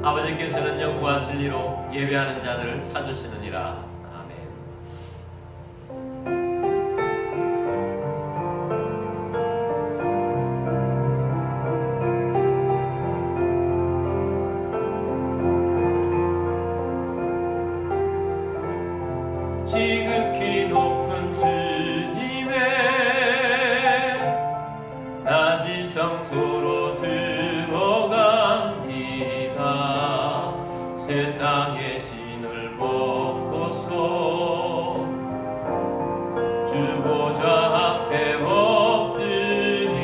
아버지께서는 영과 진리로 예배하는 자들을 찾으시느니라. 아멘. 지극히 높은 주님의 낮이 성소로 들어갑니다. 세상의 신을 벗고서 주 보좌 앞에 엎드리니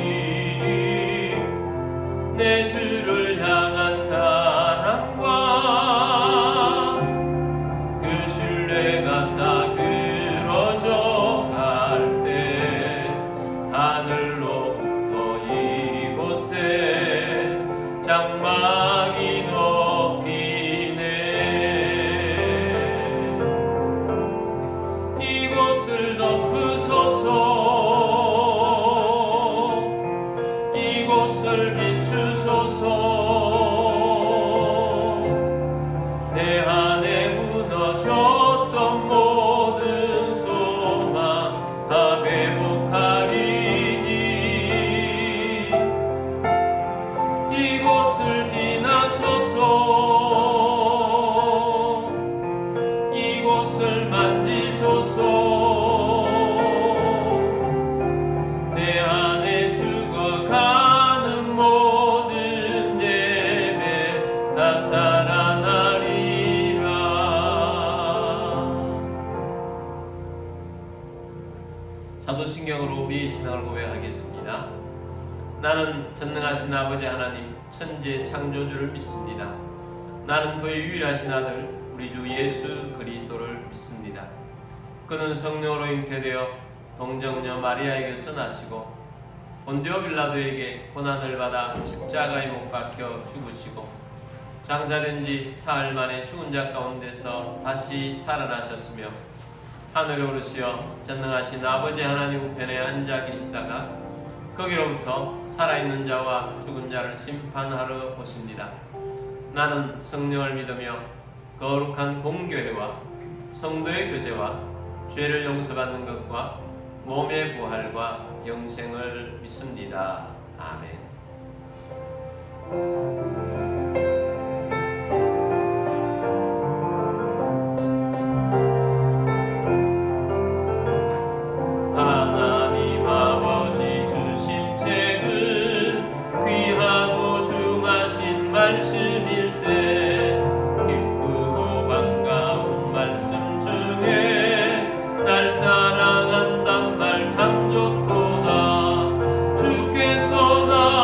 내 주를 향한 사랑과 그 신뢰가 사그러져 갈 때 하늘로부터 이곳에 장막이 덮이네. 이곳을 덮으소서. 이곳을 비추소서. 내 안에 무너졌던 모든 소망 다 회복하리니 이곳을 지나소서. 이곳을 만지소서. 내 안에 죽어가는 모든 예배 다 살아나리라. 사도신경으로 우리의 신앙을 고백하겠습니다. 나는 전능하신 아버지 하나님 천지의 창조주를 믿습니다. 나는 그의 유일하신 아들 우리 주 예수 그리스도를 믿습니다. 그는 성령으로 잉태되어 동정녀 마리아에게서 나시고 본디오 빌라도에게 고난을 받아 십자가에 못 박혀 죽으시고 장사된 지 사흘 만에 죽은 자 가운데서 다시 살아나셨으며 하늘에 오르시어 전능하신 아버지 하나님 우편에 앉아 계시다가 거기로부터 살아있는 자와 죽은 자를 심판하러 오십니다. 나는 성령을 믿으며 거룩한 공교회와 성도의 교제와 죄를 용서받는 것과 몸의 부활과 영생을 믿습니다. 아멘. 하나님 아버지 주신 책은 귀하고 중하신 말씀일세. 기쁘고 반가운 말씀 중에 날 사랑한단 말 참 좋도다. 주께서 나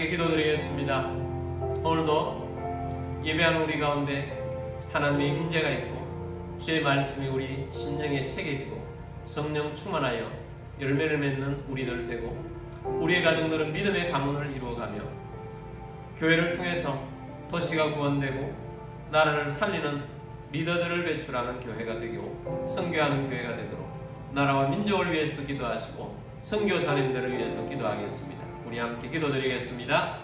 함께 기도드리겠습니다. 오늘도 예배하는 우리 가운데 하나님의 임재가 있고 주의 말씀이 우리 심령에 새겨지고 성령 충만하여 열매를 맺는 우리들 되고 우리의 가정들은 믿음의 가문을 이루어가며 교회를 통해서 도시가 구원되고 나라를 살리는 리더들을 배출하는 교회가 되고 선교하는 교회가 되도록 나라와 민족을 위해서도 기도하시고 선교사님들을 위해서도 기도하겠습니다. 우리 함께 기도드리겠습니다.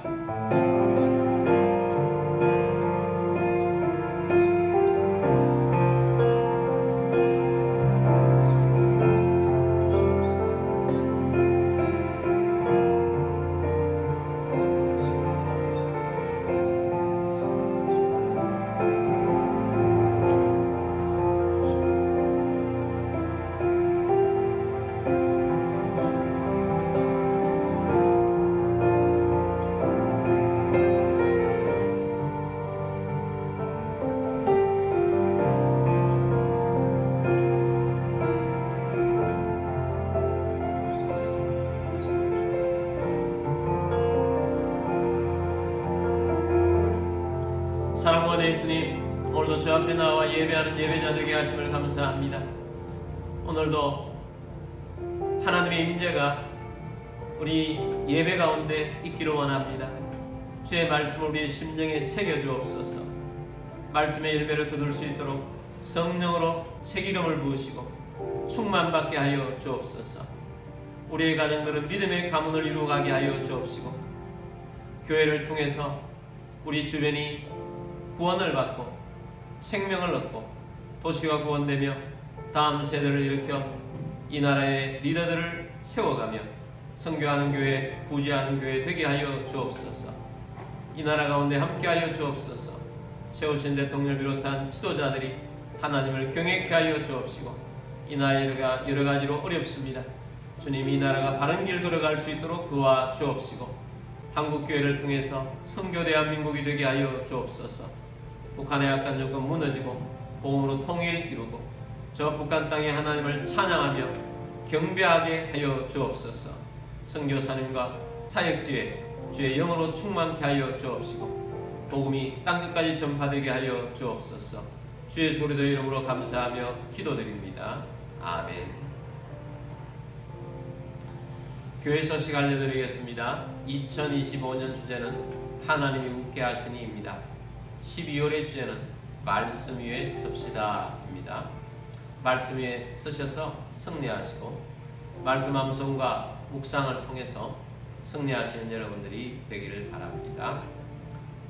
사랑과 내 주님, 오늘도 저 앞에 나와 예배하는 예배자 되게 하심을 감사합니다. 오늘도 하나님의 임재가 우리 예배 가운데 있기를 원합니다. 주의 말씀을 우리 심령에 새겨주옵소서. 말씀의 열매를 거둘 수 있도록 성령으로 새기름을 부으시고 충만받게 하여 주옵소서. 우리의 가정들은 믿음의 가문을 이루어가게 하여 주옵시고 교회를 통해서 우리 주변이 구원을 받고 생명을 얻고 도시가 구원되며 다음 세대를 일으켜 이 나라의 리더들을 세워가며 선교하는 교회, 구제하는 교회 되게 하여 주옵소서. 이 나라 가운데 함께하여 주옵소서. 세우신 대통령을 비롯한 지도자들이 하나님을 경외케 하여 주옵시고 이 나라가 여러 가지로 어렵습니다. 주님, 이 나라가 바른 길 걸어갈 수 있도록 도와 주옵시고 한국교회를 통해서 선교 대한민국이 되게 하여 주옵소서. 북한의 약간 조건 무너지고 복음으로 통일 이루고 저 북한 땅에 하나님을 찬양하며 경배하게 하여 주옵소서. 선교사님과 사역지에 주의 영으로 충만케 하여 주옵시고 복음이 땅끝까지 전파되게 하여 주옵소서. 주의 소리도 이름으로 감사하며 기도드립니다. 아멘. 교회 소식 알려드리겠습니다. 2025년 주제는 하나님이 웃게 하시니입니다. 12월의 주제는 말씀 위에 섭시다 입니다. 말씀 위에 서셔서 승리하시고 말씀 암송과 묵상을 통해서 승리하시는 여러분들이 되기를 바랍니다.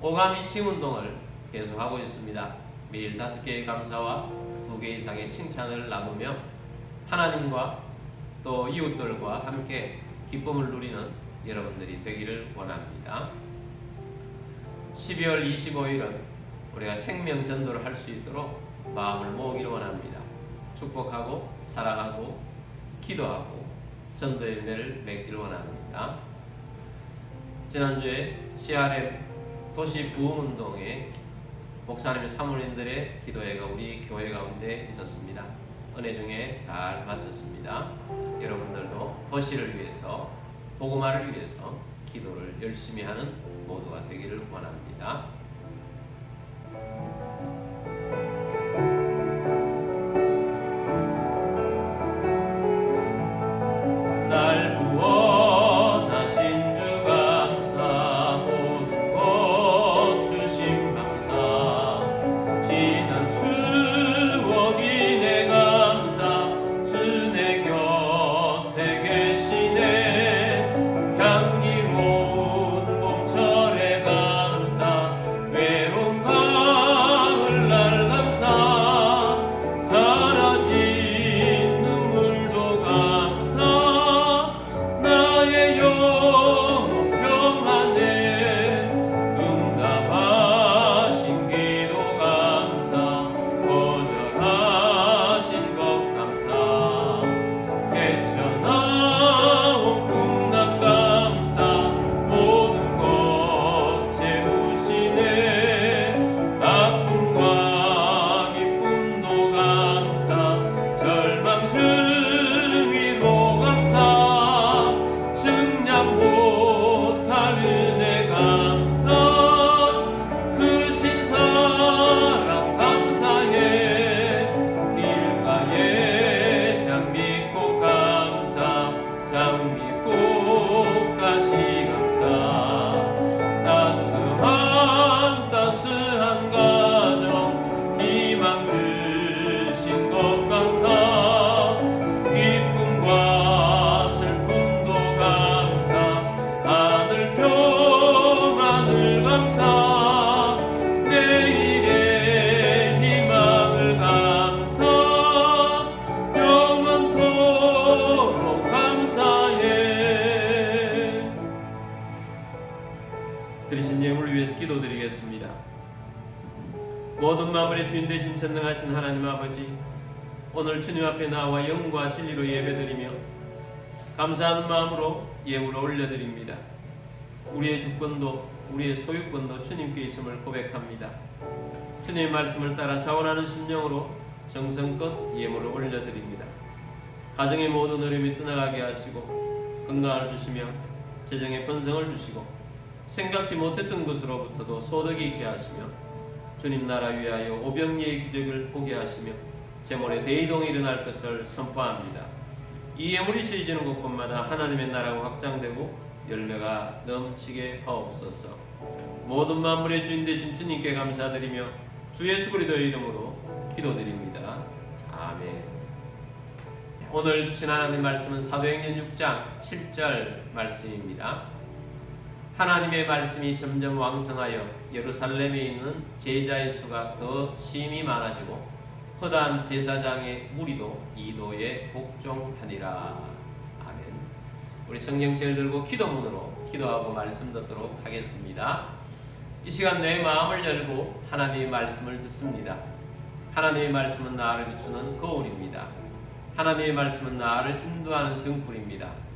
오감 이칭 운동을 계속하고 있습니다. 매일 5개의 감사와 2개 이상의 칭찬을 나누며 하나님과 또 이웃들과 함께 기쁨을 누리는 여러분들이 되기를 원합니다. 12월 25일은 우리가 생명 전도를 할 수 있도록 마음을 모으기를 원합니다. 축복하고 사랑하고 기도하고 전도 열매를 맺기를 원합니다. 지난주에 CRM 도시 부흥운동에 목사님 사모님들의 기도회가 우리 교회 가운데 있었습니다. 은혜 중에 잘 마쳤습니다. 여러분들도 도시를 위해서 복음화를 위해서 기도를 열심히 하는 모두가 되기를 원합니다. 날 구원하신 주 감사, 모든 것 주심 감사, 지난 추억이 내 감사, 주 내 곁에 계시네, 향기로운 봄철의 감사, 외로움 만물의 주인 되신 전능하신 하나님 아버지, 오늘 주님 앞에 나와 영과 진리로 예배드리며 감사하는 마음으로 예물을 올려드립니다. 우리의 주권도 우리의 소유권도 주님께 있음을 고백합니다. 주님의 말씀을 따라 자원하는 심령으로 정성껏 예물을 올려드립니다. 가정의 모든 어려움이 떠나가게 하시고 건강을 주시며 재정의 번성을 주시고 생각지 못했던 것으로부터도 소득이 있게 하시며 주님 나라 위하여 오병이의 기적을 보게 하시며 제물에 대이동이 일어날 것을 선포합니다. 이 예물이 쓰여지는 곳곳마다 하나님의 나라가 확장되고 열매가 넘치게 하옵소서. 모든 만물의 주인 되신 주님께 감사드리며 주 예수 그리스도의 이름으로 기도드립니다. 아멘. 오늘 주신 하나님 말씀은 사도행전 6장 7절 말씀입니다. 하나님의 말씀이 점점 왕성하여 예루살렘에 있는 제자의 수가 더 심히 많아지고 허다한 제사장의 무리도 이도에 복종하니라. 아멘. 우리 성경책을 들고 기도문으로 기도하고 말씀 듣도록 하겠습니다. 이 시간 내 마음을 열고 하나님의 말씀을 듣습니다. 하나님의 말씀은 나를 비추는 거울입니다. 하나님의 말씀은 나를 인도하는 등불입니다.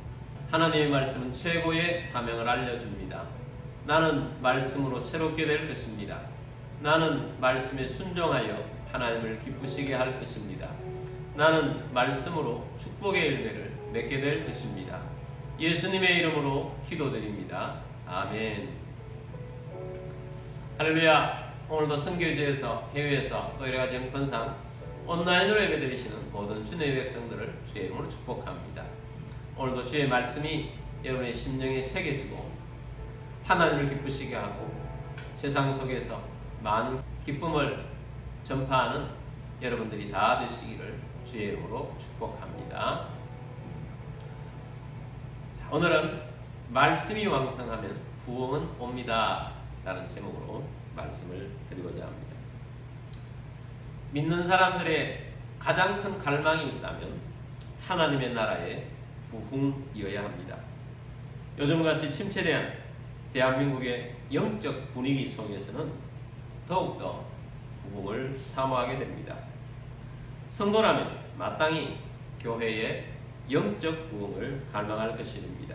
하나님의 말씀은 최고의 사명을 알려줍니다. 나는 말씀으로 새롭게 될 것입니다. 나는 말씀에 순종하여 하나님을 기쁘시게 할 것입니다. 나는 말씀으로 축복의 열매를 맺게 될 것입니다. 예수님의 이름으로 기도드립니다. 아멘. 할렐루야. 오늘도 선교제에서 해외에서 또 여러가지 형편상 온라인으로 예배드리시는 모든 주님의 백성들을 주의 이름으로 축복합니다. 오늘도 주의 말씀이 여러분의 심령에 새겨지고 하나님을 기쁘시게 하고 세상 속에서 많은 기쁨을 전파하는 여러분들이 다 되시기를 주의 이름으로 축복합니다. 자, 오늘은 말씀이 왕성하면 부흥은 옵니다 라는 제목으로 말씀을 드리고자 합니다. 믿는 사람들의 가장 큰 갈망이 있다면 하나님의 나라의 부흥이어야 합니다. 요즘같이 침체된 대한민국의 영적 분위기 속에서는 더욱더 부흥을 사모하게 됩니다. 성도라면 마땅히 교회의 영적 부흥을 갈망할 것입니다.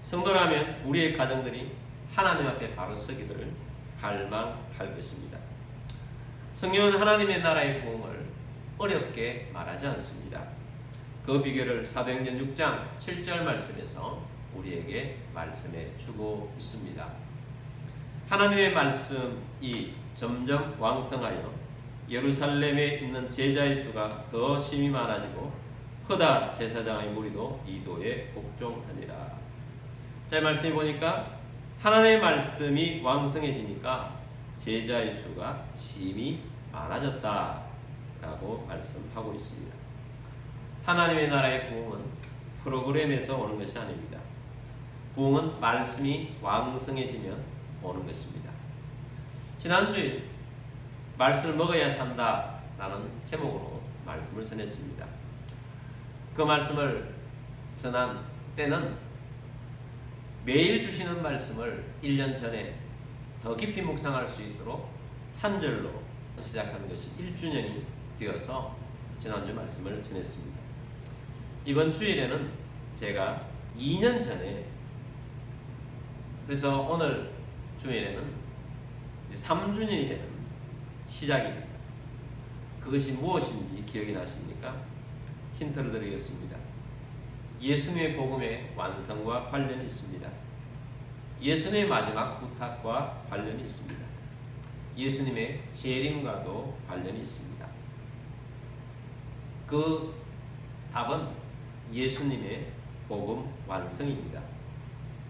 성도라면 우리의 가정들이 하나님 앞에 바로 서기를 갈망할 것입니다. 성경은 하나님의 나라의 부흥을 어렵게 말하지 않습니다. 그 비결을 사도행전 6장 7절 말씀에서 우리에게 말씀해 주고 있습니다. 하나님의 말씀이 점점 왕성하여 예루살렘에 있는 제자의 수가 더 심히 많아지고 허다 제사장의 무리도 이도에 복종하니라. 자, 이 말씀이 보니까 하나님의 말씀이 왕성해지니까 제자의 수가 심히 많아졌다라고 말씀하고 있습니다. 하나님의 나라의 부흥은 프로그램에서 오는 것이 아닙니다. 부흥은 말씀이 왕성해지면 오는 것입니다. 지난주에 말씀을 먹어야 산다라는 제목으로 말씀을 전했습니다. 그 말씀을 전한 때는 매일 주시는 말씀을 1년 전에 더 깊이 묵상할 수 있도록 한 절로 시작하는 것이 1주년이 되어서 지난주 말씀을 전했습니다. 이번 주일에는 제가 2년 전에, 그래서 오늘 주일에는 3주년이 되는 시작입니다. 그것이 무엇인지 기억이 나십니까? 힌트를 드리겠습니다. 예수님의 복음의 완성과 관련이 있습니다. 예수님의 마지막 부탁과 관련이 있습니다. 예수님의 재림과도 관련이 있습니다. 그 답은 예수님의 복음 완성입니다.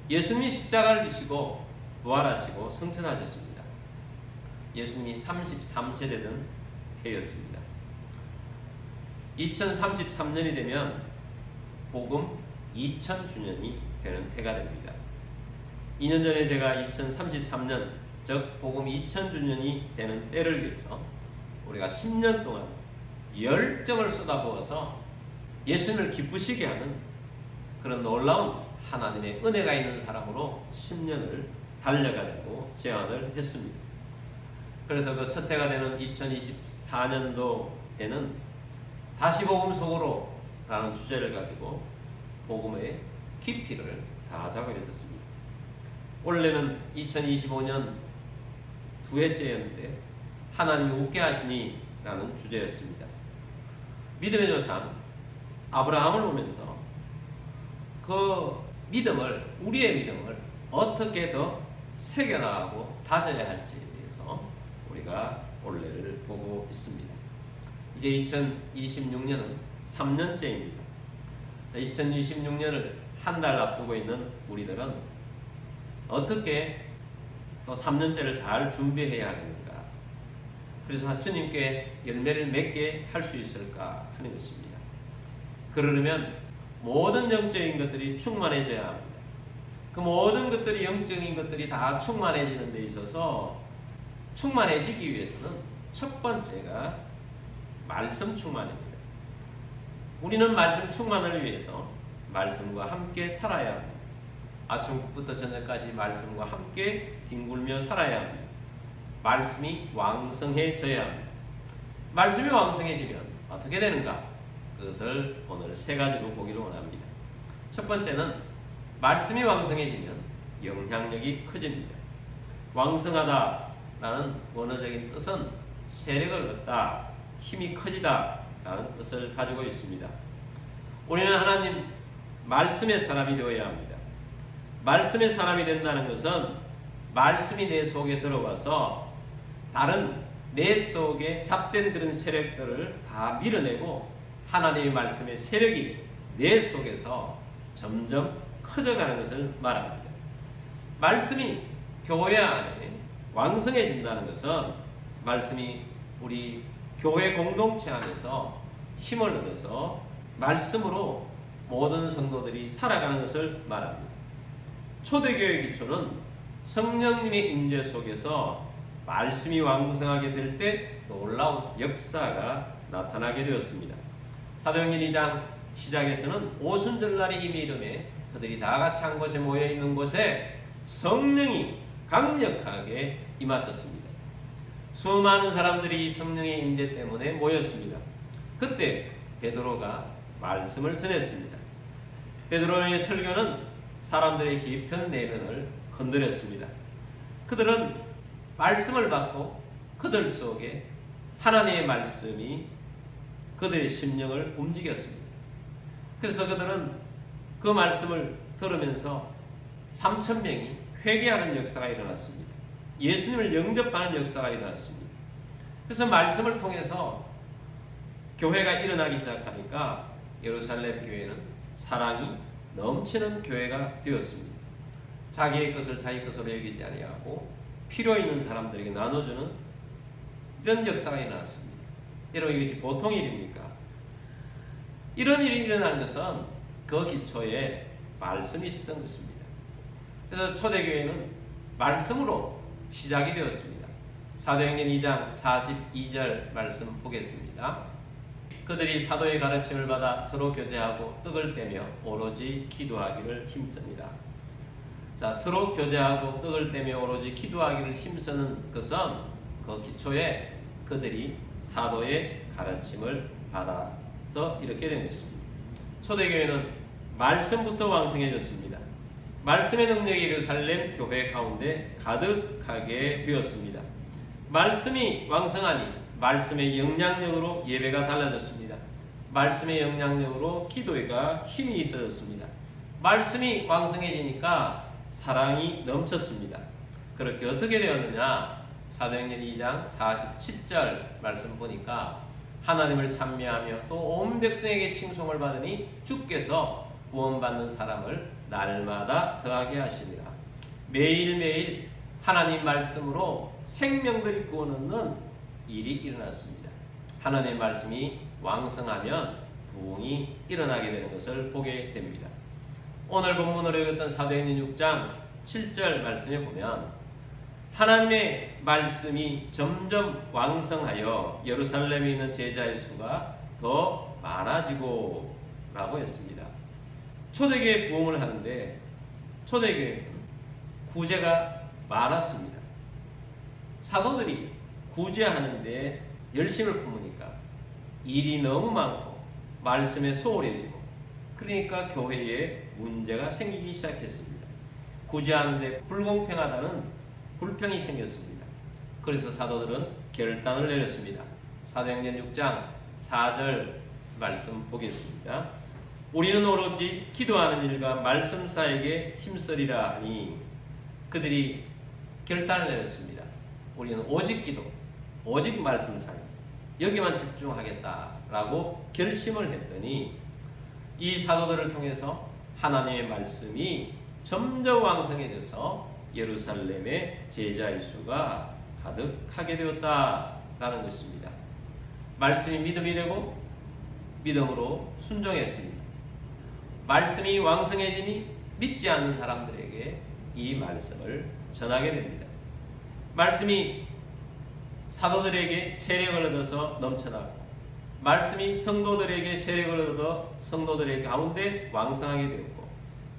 예수님이 십자가를 지시고 부활하시고 승천하셨습니다. 예수님이 33세대던 해였습니다. 2033년이 되면 복음 2000주년이 되는 해가 됩니다. 2년 전에 제가 2033년, 즉 복음 2000주년이 되는 때를 위해서 우리가 10년 동안 열정을 쏟아부어서 예수님을 기쁘시게 하는 그런 놀라운 하나님의 은혜가 있는 사람으로 10년을 달려가려고 제안을 했습니다. 그래서 그 첫 해가 되는 2024년도에는 다시 복음 속으로 라는 주제를 가지고 복음의 깊이를 다하자고 했었습니다. 원래는 2025년 두 해째였는데 하나님이 웃게 하시니 라는 주제였습니다. 믿음의 조상 아브라함을 보면서 그 믿음을, 우리의 믿음을 어떻게 더 새겨나가고 다져야 할지에 대해서 우리가 올해를 보고 있습니다. 이제 2026년은 3년째입니다. 2026년을 한 달 앞두고 있는 우리들은 어떻게 또 3년째를 잘 준비해야 하겠는가? 그래서 주님께 열매를 맺게 할 수 있을까 하는 것입니다. 그러려면 모든 영적인 것들이 충만해져야 합니다. 그 모든 것들이, 영적인 것들이 다 충만해지는 데 있어서 충만해지기 위해서는 첫 번째가 말씀 충만입니다. 우리는 말씀 충만을 위해서 말씀과 함께 살아야 합니다. 아침부터 저녁까지 말씀과 함께 뒹굴며 살아야 합니다. 말씀이 왕성해져야 합니다. 말씀이 왕성해지면 어떻게 되는가? 그것을 오늘 세 가지로 보기를 원합니다. 첫 번째는 말씀이 왕성해지면 영향력이 커집니다. 왕성하다라는 원어적인 뜻은 세력을 얻다, 힘이 커지다 라는 뜻을 가지고 있습니다. 우리는 하나님 말씀의 사람이 되어야 합니다. 말씀의 사람이 된다는 것은 말씀이 내 속에 들어와서 다른 내 속에 잡된 그런 세력들을 다 밀어내고 하나님의 말씀의 세력이 내 속에서 점점 커져가는 것을 말합니다. 말씀이 교회 안에 왕성해진다는 것은 말씀이 우리 교회 공동체 안에서 힘을 얻어서 말씀으로 모든 성도들이 살아가는 것을 말합니다. 초대교회 기초는 성령님의 임재 속에서 말씀이 왕성하게 될 때 놀라운 역사가 나타나게 되었습니다. 사도행전 2장 시작에서는 오순절날이 이미 이름에 그들이 다 같이 한 곳에 모여 있는 곳에 성령이 강력하게 임하셨습니다. 수많은 사람들이 이 성령의 임재 때문에 모였습니다. 그때 베드로가 말씀을 전했습니다. 베드로의 설교는 사람들의 깊은 내면을 건드렸습니다. 그들은 말씀을 받고 그들 속에 하나님의 말씀이 그들의 심령을 움직였습니다. 그래서 그들은 그 말씀을 들으면서 3,000명이 회개하는 역사가 일어났습니다. 예수님을 영접하는 역사가 일어났습니다. 그래서 말씀을 통해서 교회가 일어나기 시작하니까 예루살렘 교회는 사랑이 넘치는 교회가 되었습니다. 자기의 것을 자기 것으로 여기지 아니하고 필요 있는 사람들에게 나눠주는 이런 역사가 일어났습니다. 여러분, 이것이 보통 일입니까? 이런 일이 일어난 것은 그 기초에 말씀이 있었던 것입니다. 그래서 초대교회는 말씀으로 시작이 되었습니다. 사도행전 2장 42절 말씀 보겠습니다. 그들이 사도의 가르침을 받아 서로 교제하고 떡을 떼며 오로지 기도하기를 힘씁니다. 자, 서로 교제하고 떡을 떼며 오로지 기도하기를 힘쓰는 것은 그 기초에 그들이 사도의 가르침을 받아서 이렇게 된 것입니다. 초대교회는 말씀부터 왕성해졌습니다. 말씀의 능력이 예루살렘 교회 가운데 가득하게 되었습니다. 말씀이 왕성하니 말씀의 영향력으로 예배가 달라졌습니다. 말씀의 영향력으로 기도가 힘이 있어졌습니다. 말씀이 왕성해지니까 사랑이 넘쳤습니다. 그렇게 어떻게 되었느냐? 사도행전 2장 47절 말씀 보니까 하나님을 찬미하며 또 온 백성에게 칭송을 받으니 주께서 구원받는 사람을 날마다 더하게 하시니라. 매일매일 하나님 말씀으로 생명들이 구원 얻는 일이 일어났습니다. 하나님의 말씀이 왕성하면 부흥이 일어나게 되는 것을 보게 됩니다. 오늘 본문으로 읽었던 사도행전 6장 7절 말씀에 보면 하나님의 말씀이 점점 왕성하여 예루살렘에 있는 제자의 수가 더 많아지고 라고 했습니다. 초대교회 부흥을 하는데 초대교회는 구제가 많았습니다. 사도들이 구제하는데 열심을 품으니까 일이 너무 많고 말씀에 소홀해지고 그러니까 교회에 문제가 생기기 시작했습니다. 구제하는데 불공평하다는 불평이 생겼습니다. 그래서 사도들은 결단을 내렸습니다. 사도행전 6장 4절 말씀 보겠습니다. 우리는 오로지 기도하는 일과 말씀 사에게 힘쓰리라 하니 그들이 결단을 내렸습니다. 우리는 오직 기도, 오직 말씀 사에 여기만 집중하겠다라고 결심을 했더니 이 사도들을 통해서 하나님의 말씀이 점점 왕성해져서 예루살렘의 제자의 수가 가득하게 되었다라는 것입니다. 말씀이 믿음이 되고 믿음으로 순종했습니다. 말씀이 왕성해지니 믿지 않는 사람들에게 이 말씀을 전하게 됩니다. 말씀이 사도들에게 세력을 얻어서 넘쳐나고 말씀이 성도들에게 세력을 얻어 성도들의 가운데 왕성하게 되었고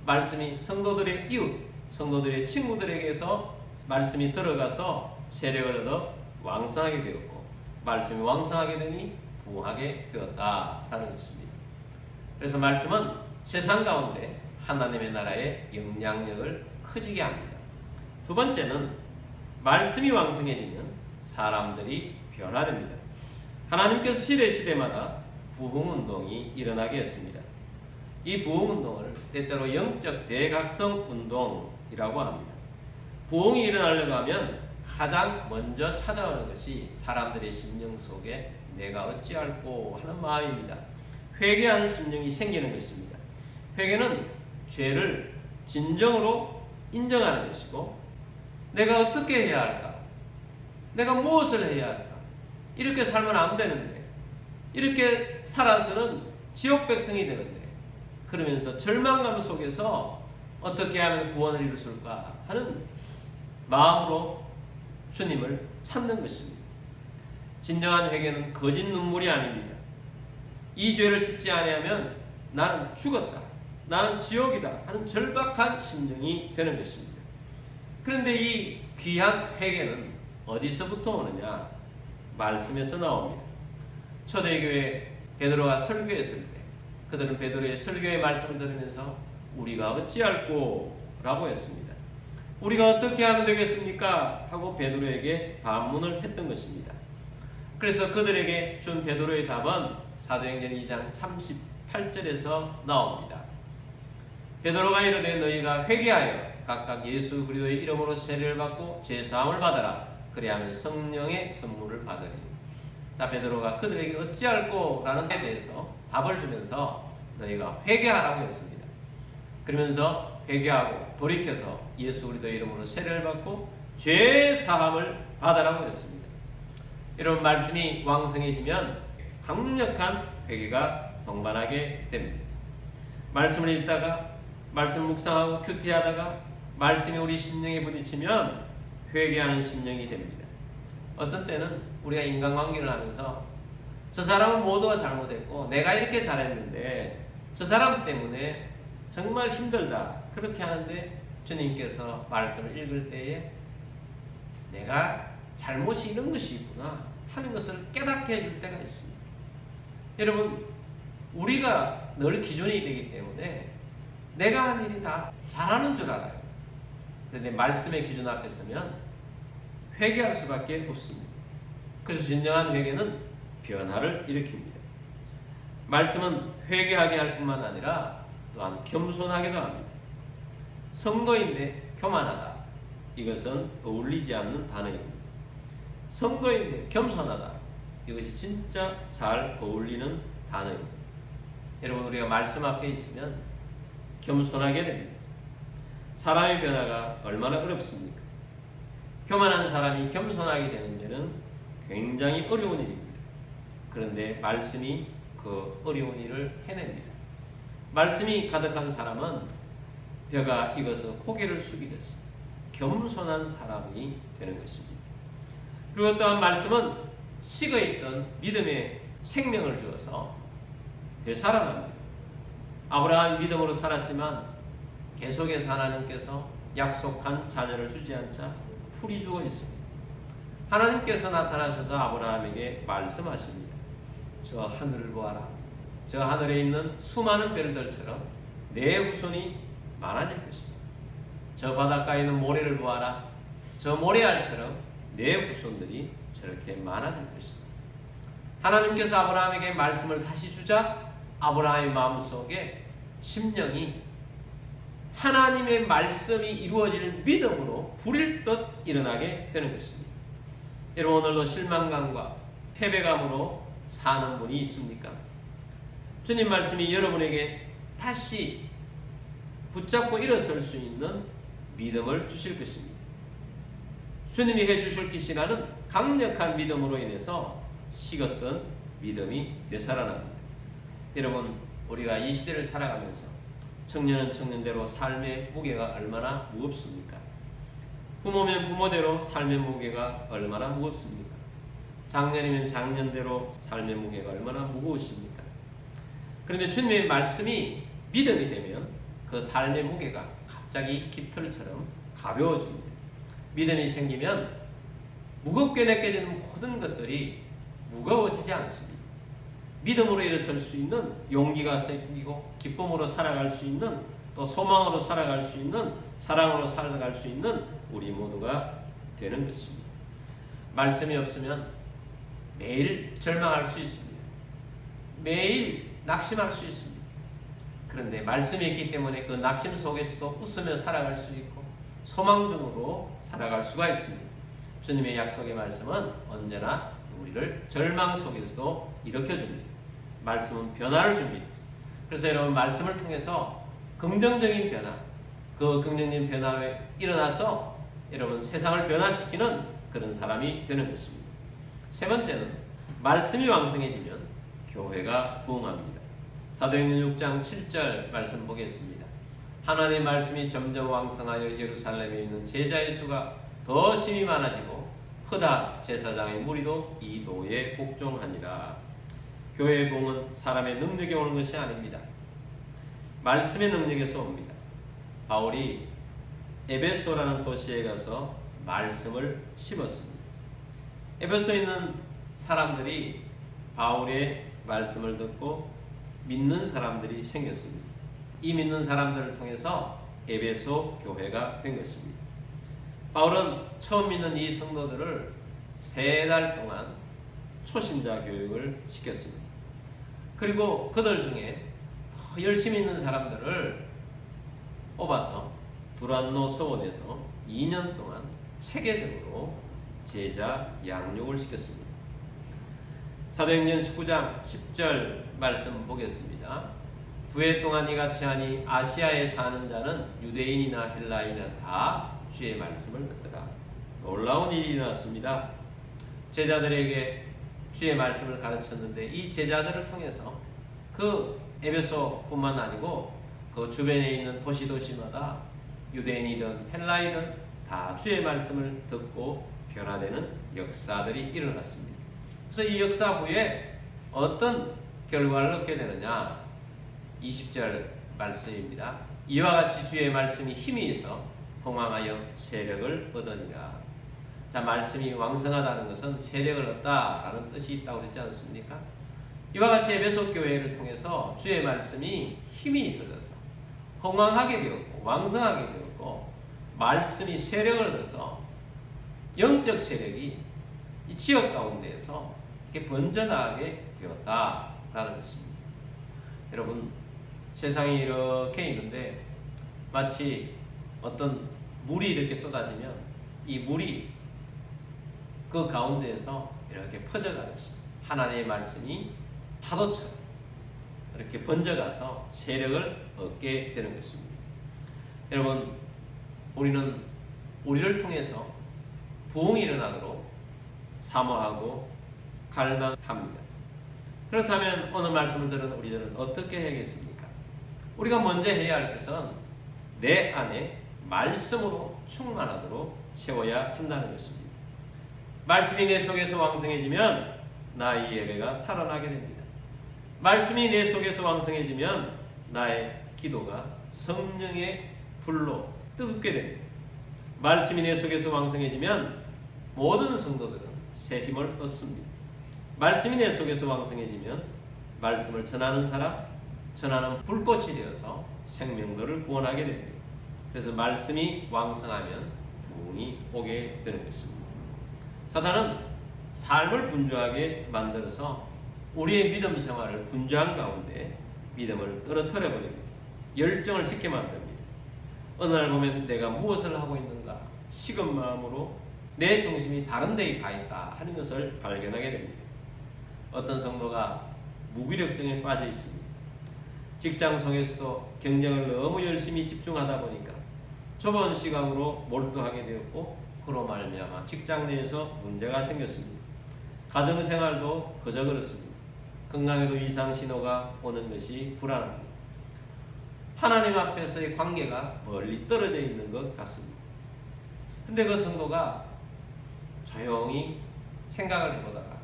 말씀이 성도들의 이웃, 성도들의 친구들에게서 말씀이 들어가서 세력을 얻어 왕성하게 되었고 말씀이 왕성하게 되니 부하게 되었다라는 것입니다. 그래서 말씀은 세상 가운데 하나님의 나라의 영향력을 커지게 합니다. 두 번째는 말씀이 왕성해지면 사람들이 변화됩니다. 하나님께서 시대마다 부흥운동이 일어나게 했습니다. 이 부흥운동을 때때로 영적 대각성 운동이라고 합니다. 부흥이 일어나려고 하면 가장 먼저 찾아오는 것이 사람들의 심령 속에 내가 어찌할꼬 하는 마음입니다. 회개하는 심령이 생기는 것입니다. 회개는 죄를 진정으로 인정하는 것이고 내가 어떻게 해야 할까? 내가 무엇을 해야 할까? 이렇게 살면 안 되는데 이렇게 살아서는 지옥 백성이 되는데 그러면서 절망감 속에서 어떻게 하면 구원을 이룰 수 있을까 하는 마음으로 주님을 찾는 것입니다. 진정한 회개는 거짓 눈물이 아닙니다. 이 죄를 씻지 아니하면 나는 죽었다, 나는 지옥이다 하는 절박한 심령이 되는 것입니다. 그런데 이 귀한 회개는 어디서부터 오느냐? 말씀에서 나옵니다. 초대교회 베드로가 설교했을 때 그들은 베드로의 설교의 말씀을 들으면서 우리가 어찌할꼬 라고 했습니다. 우리가 어떻게 하면 되겠습니까? 하고 베드로에게 반문을 했던 것입니다. 그래서 그들에게 준 베드로의 답은 사도행전 2장 38절에서 나옵니다. 베드로가 이르되 너희가 회개하여 각각 예수 그리스도의 이름으로 세례를 받고 죄사함을 받아라. 그리하면 성령의 선물을 받으리. 자, 베드로가 그들에게 어찌할꼬 라는 데 대해서 답을 주면서 너희가 회개하라고 했습니다. 그러면서 회개하고 돌이켜서 예수 그리스도의 이름으로 세례를 받고 죄사함을 받으라고 했습니다. 이런 말씀이 왕성해지면 강력한 회개가 동반하게 됩니다. 말씀을 읽다가 말씀 묵상하고 큐티하다가 말씀이 우리 심령에 부딪히면 회개하는 심령이 됩니다. 어떤 때는 우리가 인간관계를 하면서 저 사람은 모두가 잘못했고 내가 이렇게 잘했는데 저 사람 때문에 정말 힘들다 그렇게 하는데 주님께서 말씀을 읽을 때에 내가 잘못이 이런 것이 있구나 하는 것을 깨닫게 해줄 때가 있습니다. 여러분 우리가 늘 기준이 되기 때문에 내가 한 일이 다 잘하는 줄 알아요. 그런데 말씀의 기준 앞에 서면 회개할 수밖에 없습니다. 그래서 진정한 회개는 변화를 일으킵니다. 말씀은 회개하게 할 뿐만 아니라 또한 겸손하게도 합니다. 선거인데 교만하다. 이것은 어울리지 않는 단어입니다. 선거인데 겸손하다. 이것이 진짜 잘 어울리는 단어입니다. 여러분 우리가 말씀 앞에 있으면 겸손하게 됩니다. 사람의 변화가 얼마나 어렵습니까? 교만한 사람이 겸손하게 되는 데는 굉장히 어려운 일입니다. 그런데 말씀이 그 어려운 일을 해냅니다. 말씀이 가득한 사람은 벼가 익어서 고개를 숙이듯이 겸손한 사람이 되는 것입니다. 그리고 또한 말씀은 식어있던 믿음의 생명을 주어서 되살아납니다. 아브라함이 믿음으로 살았지만 계속해서 하나님께서 약속한 자녀를 주지 않자 풀이 죽어 있습니다. 하나님께서 나타나셔서 아브라함에게 말씀하십니다. 저 하늘을 보아라. 저 하늘에 있는 수많은 별들처럼 내 후손이 많아질 것이다. 저 바닷가에 있는 모래를 보아라. 저 모래알처럼 내 후손들이 저렇게 많아질 것이다. 하나님께서 아브라함에게 말씀을 다시 주자 아브라함의 마음속에 심령이 하나님의 말씀이 이루어질 믿음으로 불일 듯 일어나게 되는 것입니다. 여러분, 오늘도 실망감과 패배감으로 사는 분이 있습니까? 주님 말씀이 여러분에게 다시 붙잡고 일어설 수 있는 믿음을 주실 것입니다. 주님이 해주실 것이라는 강력한 믿음으로 인해서 식었던 믿음이 되살아납니다. 여러분, 우리가 이 시대를 살아가면서 청년은 청년대로 삶의 무게가 얼마나 무겁습니까? 부모면 부모대로 삶의 무게가 얼마나 무겁습니까? 장년이면 장년대로 삶의 무게가 얼마나 무거우십니까? 그런데 주님의 말씀이 믿음이 되면 그 삶의 무게가 갑자기 깃털처럼 가벼워집니다. 믿음이 생기면 무겁게 느껴지는 모든 것들이 무거워지지 않습니다. 믿음으로 일어설 수 있는 용기가 생기고 기쁨으로 살아갈 수 있는, 또 소망으로 살아갈 수 있는, 사랑으로 살아갈 수 있는 우리 모두가 되는 것입니다. 말씀이 없으면 매일 절망할 수 있습니다. 매일 낙심할 수 있습니다. 그런데 말씀이 있기 때문에 그 낙심 속에서도 웃으며 살아갈 수 있고 소망 중으로 살아갈 수가 있습니다. 주님의 약속의 말씀은 언제나 우리를 절망 속에서도 일으켜줍니다. 말씀은 변화를 줍니다. 그래서 여러분, 말씀을 통해서 긍정적인 변화, 그 긍정적인 변화에 일어나서 여러분 세상을 변화시키는 그런 사람이 되는 것입니다. 세 번째는 말씀이 왕성해지면 교회가 부흥합니다. 사도행전 6장 7절 말씀 보겠습니다. 하나님의 말씀이 점점 왕성하여 예루살렘에 있는 제자의 수가 더 심히 많아지고 흐다 제사장의 무리도 이 도에 복종하니라. 교회의 부흥은 사람의 능력이 오는 것이 아닙니다. 말씀의 능력에서 옵니다. 바울이 에베소라는 도시에 가서 말씀을 심었습니다. 에베소에 있는 사람들이 바울의 말씀을 듣고 믿는 사람들이 생겼습니다. 이 믿는 사람들을 통해서 에베소 교회가 된 것입니다. 바울은 처음 믿는 이 성도들을 3달 동안 초신자 교육을 시켰습니다. 그리고 그들 중에 더 열심히 있는 사람들을 뽑아서 두란노 서원에서 2년 동안 체계적으로 제자 양육을 시켰습니다. 사도행전 19장 10절 말씀 보겠습니다. 2해 동안 이같이 하니 아시아에 사는 자는 유대인이나 헬라인이나 다 주의 말씀을 듣더라. 놀라운 일이 일어났습니다. 제자들에게 주의 말씀을 가르쳤는데 이 제자들을 통해서 그 에베소뿐만 아니고 그 주변에 있는 도시마다 유대인이든 헬라이든 다 주의 말씀을 듣고 변화되는 역사들이 일어났습니다. 그래서 이 역사 후에 어떤 결과를 얻게 되느냐? 20절 말씀입니다. 이와 같이 주의 말씀이 힘이 있어 동항하여 세력을 얻으니라. 자, 말씀이 왕성하다는 것은 세력을 얻다라는 뜻이 있다고 그랬지 않습니까? 이와 같이 에베소 교회를 통해서 주의 말씀이 힘이 있어져서 흥왕하게 되었고 왕성하게 되었고 말씀이 세력을 얻어서 영적 세력이 이 지역 가운데에서 이렇게 번져나가게 되었다라는 것입니다. 여러분, 세상이 이렇게 있는데 마치 어떤 물이 이렇게 쏟아지면 이 물이 그 가운데에서 이렇게 퍼져가듯이 하나님의 말씀이 파도처럼 이렇게 번져가서 세력을 얻게 되는 것입니다. 여러분, 우리는 우리를 통해서 부흥이 일어나도록 사모하고 갈망합니다. 그렇다면 오늘 말씀을 들은 우리들은 어떻게 해야겠습니까? 우리가 먼저 해야 할 것은 내 안에 말씀으로 충만하도록 채워야 한다는 것입니다. 말씀이 내 속에서 왕성해지면 나의 예배가 살아나게 됩니다. 말씀이 내 속에서 왕성해지면 나의 기도가 성령의 불로 뜨겁게 됩니다. 말씀이 내 속에서 왕성해지면 모든 성도들은 새 힘을 얻습니다. 말씀이 내 속에서 왕성해지면 말씀을 전하는 사람, 전하는 불꽃이 되어서 생명들을 구원하게 됩니다. 그래서 말씀이 왕성하면 부흥이 오게 되는 것입니다. 사단은 삶을 분주하게 만들어서 우리의 믿음 생활을 분주한 가운데 믿음을 떨어뜨려 버립니다. 열정을 식게 만듭니다. 어느 날 보면 내가 무엇을 하고 있는가 식은 마음으로 내 중심이 다른 데에 가 있다 하는 것을 발견하게 됩니다. 어떤 성도가 무기력증에 빠져 있습니다. 직장 속에서도 경쟁을 너무 열심히 집중하다 보니까 좁은 시각으로 몰두하게 되었고 그로 말미암아 직장 내에서 문제가 생겼습니다. 가정생활도 그저 그렇습니다. 건강에도 이상 신호가 오는 것이 불안합니다. 하나님 앞에서의 관계가 멀리 떨어져 있는 것 같습니다. 근데 그 성도가 조용히 생각을 해보다가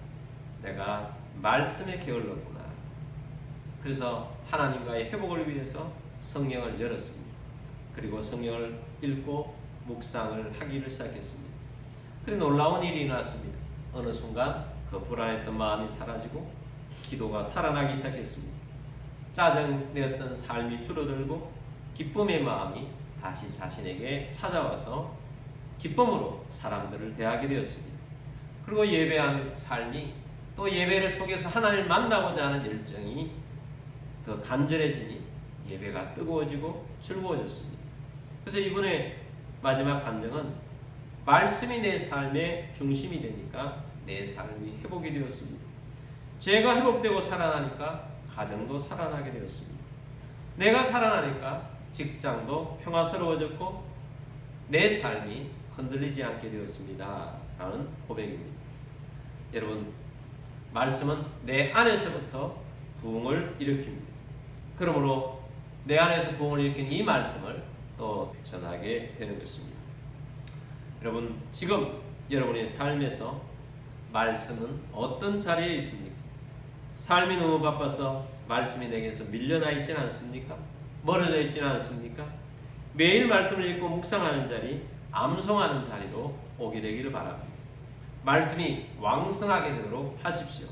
내가 말씀에 게을렀구나. 그래서 하나님과의 회복을 위해서 성경을 열었습니다. 그리고 성경을 읽고 묵상을 하기를 시작했습니다. 그런데 놀라운 일이 일어났습니다. 어느 순간 그 불안했던 마음이 사라지고 기도가 살아나기 시작했습니다. 짜증내었던 삶이 줄어들고 기쁨의 마음이 다시 자신에게 찾아와서 기쁨으로 사람들을 대하게 되었습니다. 그리고 예배하는 삶이 또 예배를 속에서 하나님을 만나고자 하는 열정이 더 간절해지니 예배가 뜨거워지고 즐거워졌습니다. 그래서 이번에 마지막 간증은 말씀이 내 삶의 중심이 되니까 내 삶이 회복이 되었습니다. 죄가 회복되고 살아나니까 가정도 살아나게 되었습니다. 내가 살아나니까 직장도 평화스러워졌고 내 삶이 흔들리지 않게 되었습니다. 라는 고백입니다. 여러분, 말씀은 내 안에서부터 부흥을 일으킵니다. 그러므로 내 안에서 부흥을 일으킨 이 말씀을 또 전하게 되는 것입니다. 여러분, 지금 여러분의 삶에서 말씀은 어떤 자리에 있습니까? 삶이 너무 바빠서 말씀이 내게서 밀려나 있지는 않습니까? 멀어져 있지는 않습니까? 매일 말씀을 읽고 묵상하는 자리, 암송하는 자리로 오게 되기를 바랍니다. 말씀이 왕성하게 되도록 하십시오.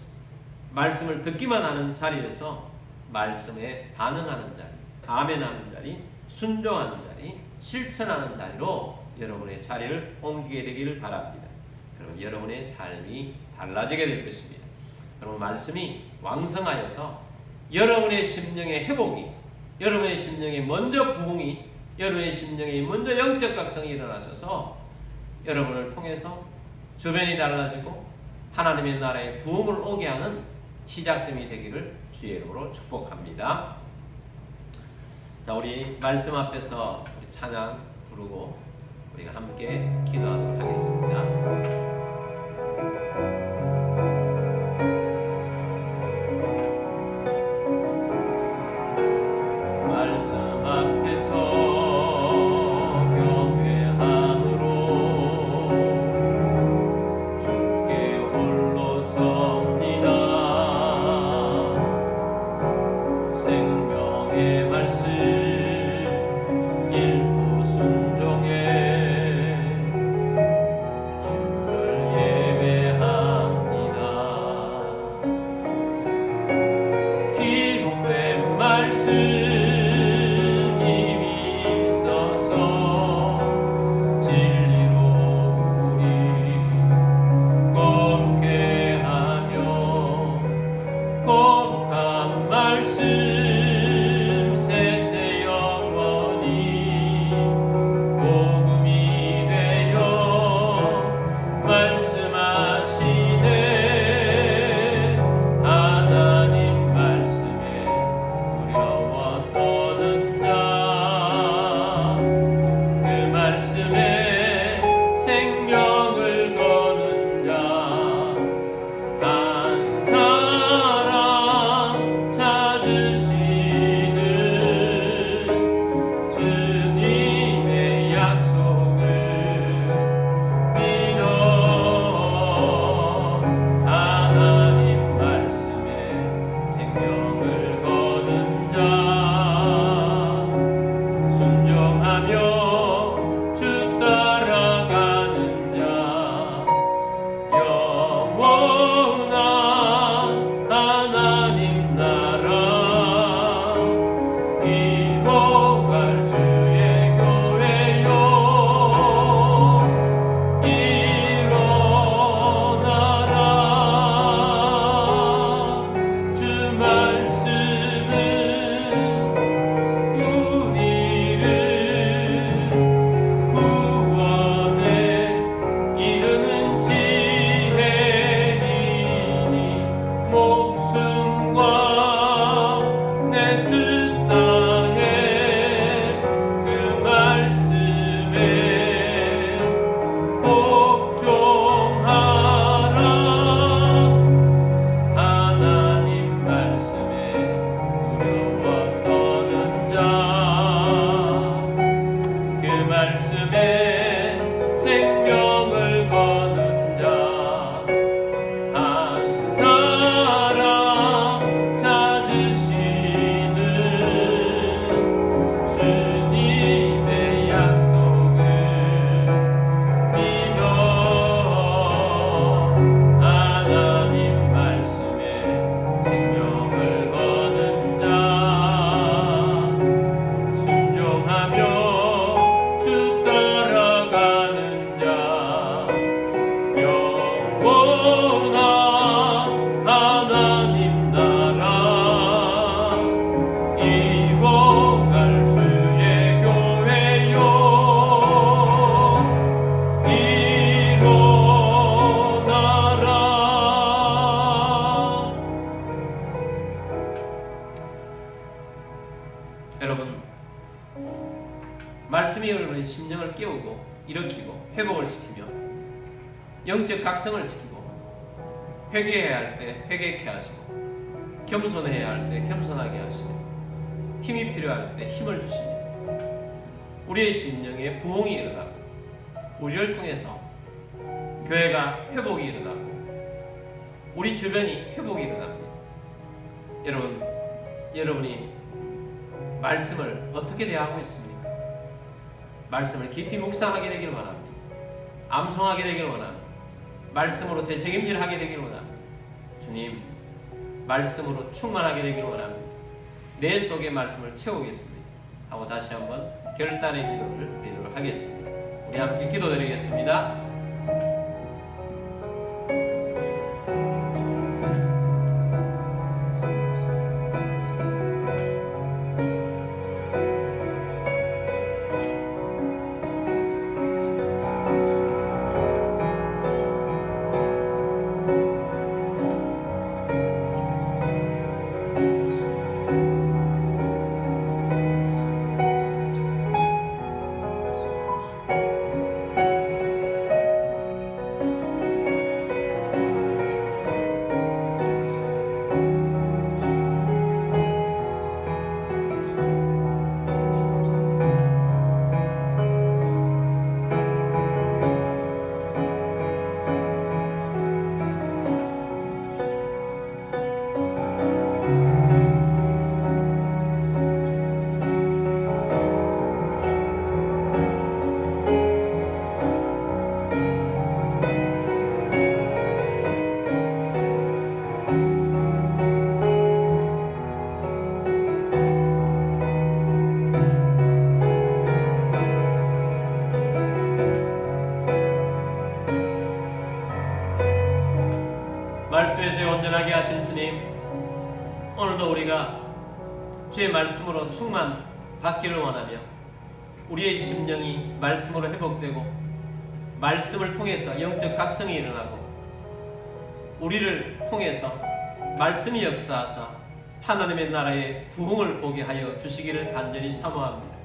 말씀을 듣기만 하는 자리에서 말씀에 반응하는 자리, 아멘하는 자리, 순종하는 자리, 실천하는 자리로 여러분의 자리를 옮기게 되기를 바랍니다. 그럼 여러분의 삶이 달라지게 될 것입니다. 여러분, 말씀이 왕성하여서 여러분의 심령의 회복이, 여러분의 심령의 먼저 부흥이, 여러분의 심령의 먼저 영적 각성이 일어나셔서 여러분을 통해서 주변이 달라지고 하나님의 나라의 부흥을 오게 하는 시작점이 되기를 주의 이름으로 축복합니다. 자, 우리 말씀 앞에서 우리 찬양 부르고 우리가 함께 기도하도록 하겠습니다. 여러분, 말씀이 여러분의 심령을 깨우고 일으키고 회복을 시키며 영적 각성을 시키고 회개해야 할 때 회개케 하시고 겸손해야 할 때 겸손하게 하시며 힘이 필요할 때 힘을 주십니다. 우리의 심령에 부흥이 일어나고 우리를 통해서 교회가 회복이 일어나고 우리 주변이 회복이 일어납니다. 여러분, 여러분이 말씀을 어떻게 대하고 있습니까? 말씀을 깊이 묵상하게 되기를 원합니다. 암송하게 되기를 원합니다. 말씀으로 되새김질하게 되기를 원합니다. 주님, 말씀으로 충만하게 되기를 원합니다. 내 속의 말씀을 채우겠습니다 하고 다시 한번 결단의 기도를 드리도록 하겠습니다. 우리 함께 기도드리겠습니다. 말씀에 주의 온전하게 하신 주님, 오늘도 우리가 주의 말씀으로 충만 받기를 원하며 우리의 심령이 말씀으로 회복되고 말씀을 통해서 영적 각성이 일어나고 우리를 통해서 말씀이 역사하사 하나님의 나라의 부흥을 보게 하여 주시기를 간절히 사모합니다.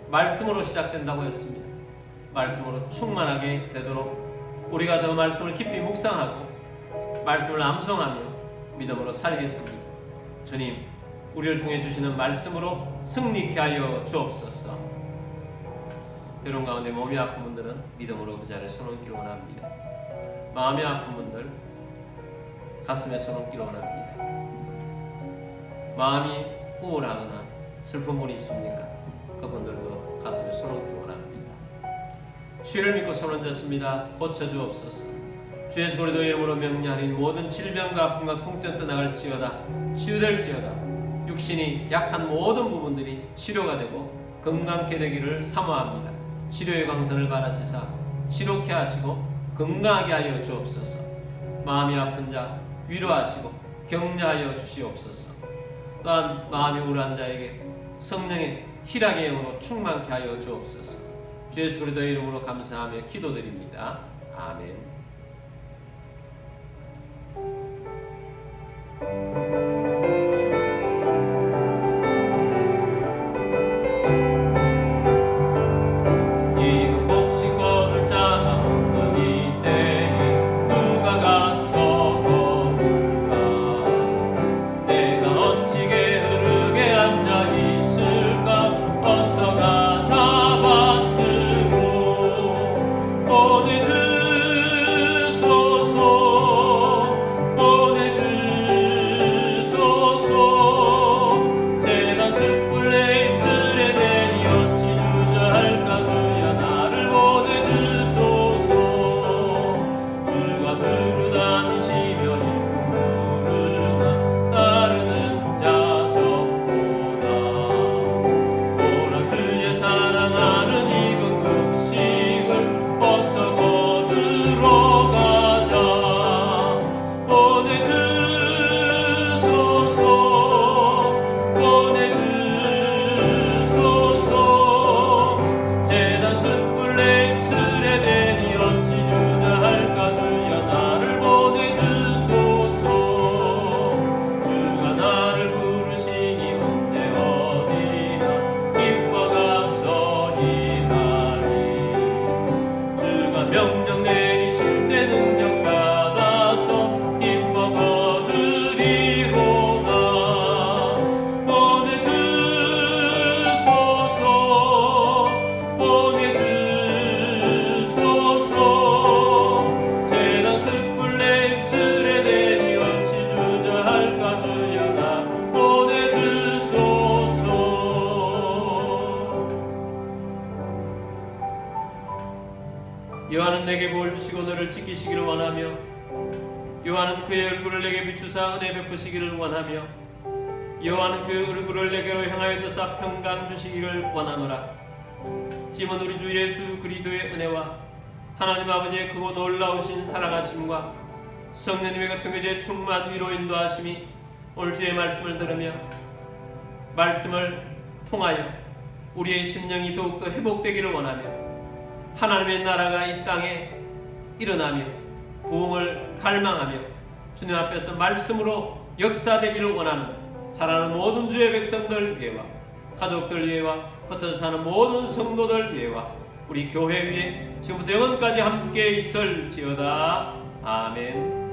말씀으로 시작된다고 했습니다. 말씀으로 충만하게 되도록 우리가 더 말씀을 깊이 묵상하고 말씀을 암송하며 믿음으로 살겠습니다. 주님, 우리를 통해 주시는 말씀으로 승리케 하여 주옵소서. 여러분 가운데 몸이 아픈 분들은 믿음으로 그 자리에 손 얹기를 원합니다. 마음이 아픈 분들 가슴에 손 얹기를 원합니다. 마음이 우울하거나 슬픈 분이 있습니까? 그분들도 가슴에 손 얹기를 원합니다. 주를 믿고 손 얹었습니다. 고쳐주옵소서. 주 예수 그리스도 이름으로 명령하니 모든 질병과 아픔과 통증 떠나갈지어다. 치유될지어다. 육신이 약한 모든 부분들이 치료가 되고 건강케 되기를 사모합니다. 치료의 광선을 바라시사 치료케 하시고 건강하게 하여 주옵소서. 마음이 아픈 자 위로하시고 격려하여 주시옵소서. 또한 마음이 우울한 자에게 성령의 희락의 영으로 충만케 하여 주옵소서. 주 예수 그리스도 이름으로 감사하며 기도드립니다. 아멘. 어느 내게 복을 주시고 너를 지키시기를 원하며 여호와는 그의 얼굴을 내게 비추사 은혜 베푸시기를 원하며 여호와는 그 얼굴을 내게로 향하여 드사 평강 주시기를 원하노라. 지금은 우리 주 예수 그리스도의 은혜와 하나님 아버지의 크고 놀라우신 사랑하심과 성령님의 같은 교제 충만 위로 인도하심이 오늘 주의 말씀을 들으며 말씀을 통하여 우리의 심령이 더욱더 회복되기를 원하며 하나님의 나라가 이 땅에 일어나며 부흥을 갈망하며 주님 앞에서 말씀으로 역사되기를 원하는 사랑하는 모든 주의 백성들 위해와 가족들 위해와 흩어져 사는 모든 성도들 위해와 우리 교회 위에 지금부터 영원까지 함께 있을지어다. 아멘.